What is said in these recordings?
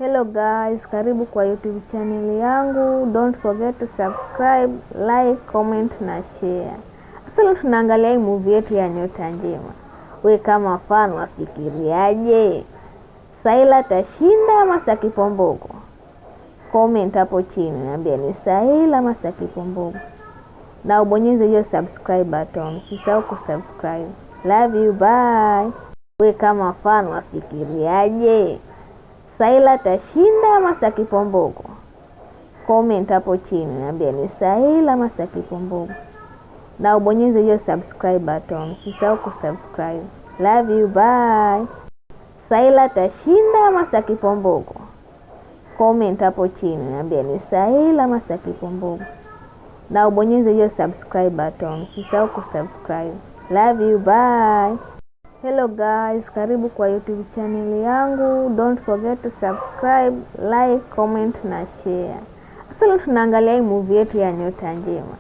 Hello guys, karibu kwa YouTube channel yangu. Don't forget to subscribe, like, comment na share. Sasa tunaangalia hii movie yetu ya Nyota Njema. We kama fan wafikiriaje? Saila tashinda ama Saki Mbogo? Comment hapo chini niambie ni Saila ama Saki Mbogo. Na ubonyeze hiyo subscribe button. Usisahau kusubscribe. Love you, bye. We kama fan wafikiriaje? Saila tashinda ama Saki Mbogo? Comment hapo chini niambie ni Saila ama Saki Mbogo. Na ubonyeze hiyo subscribe button. Usisahau kusubscribe. Love you, bye. Saila tashinda ama Saki Mbogo? Comment hapo chini niambie ni Saila ama Saki Mbogo. Na ubonyeze hiyo subscribe button. Usisahau kusubscribe. Love you, bye. Hello guys, karibu kwa YouTube channel yangu. Don't forget to subscribe, like, comment na share. Sasa tunaangalia hii movie yetu ya Nyota Njema.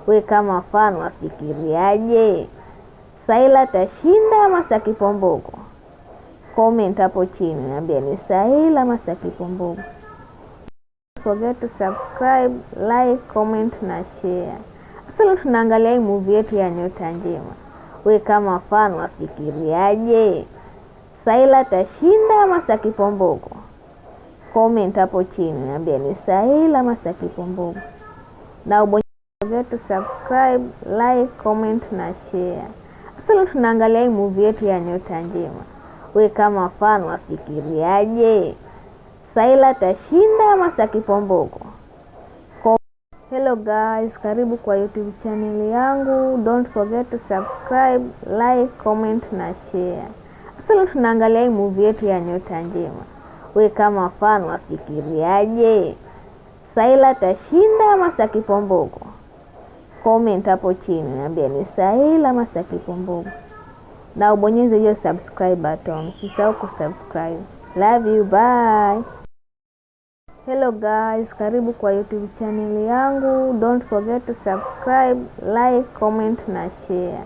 We kama fan wafikiriaje? Saila tashinda ama Saki Mbogo? Comment hapo chini niambie ni Saila ama Saki Mbogo. Don't forget to subscribe, like, comment na share. Sasa tunaangalia hii movie yetu ya Nyota Njema. We kama fan wafikiriaje? Saila tashinda ama Saki Mbogo? Comment hapo chini niambie ni Saila ama Saki Mbogo. Na ubonyeze to subscribe, like, comment na share. Sasa tunaangalia hii movie yetu ya Nyota Njema. We kama fan wafikiriaje? Saila tashinda ama Saki Mbogo? Hello guys, karibu kwa YouTube channel yangu. Don't forget to subscribe, like, comment na share. Sasa tunaangalia hii movie yetu ya Nyota Njema. We kama fan wafikiriaje? Saila tashinda ama Saki Mbogo? Comment hapo chini niambie ni Saila ama Saki Mbogo. Na ubonyeze hiyo subscribe button. Usisahau kusubscribe. Love you, bye. Hello guys, karibu kwa YouTube channel yangu. Don't forget to subscribe, like, comment na share.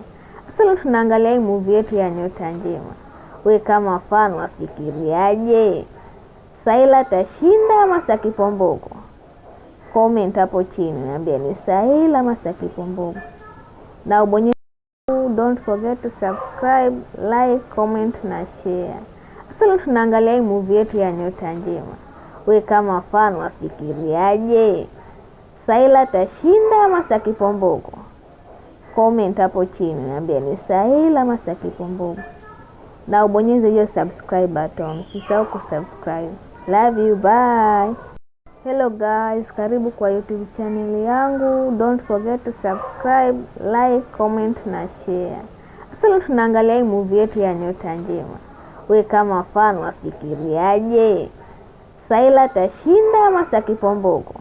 Sasa tunaangalia hii movie yetu ya Nyota Njema. We kama fan wafikiriaje? Saila tashinda ama Saki Mbogo? Comment hapo chini niambie ni Saila ama Saki Mbogo. Na ubonyeze. Don't forget to subscribe, like, comment na share. Sasa tunaangalia hii movie yetu ya Nyota Njema. We kama fan wafikiriaje? Saila tashinda ama Saki Mbogo? Comment hapo chini niambie ni Saila ama Saki Mbogo. Na ubonyeze hiyo subscribe button. Usisahau kusubscribe. Love you, bye. Hello guys, karibu kwa YouTube channel yangu. Don't forget to subscribe, like, comment na share. Sasa tunaangalia hii movie yetu ya Nyota Njema. We kama fan wafikiriaje? Saila tashinda ama Saki Mbogo?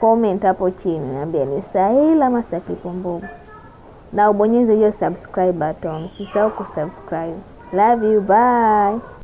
Comment hapo chini niambie ni Saila ama Saki Mbogo. Na ubonyeze hiyo subscribe button. Usisahau kusubscribe. Love you, bye.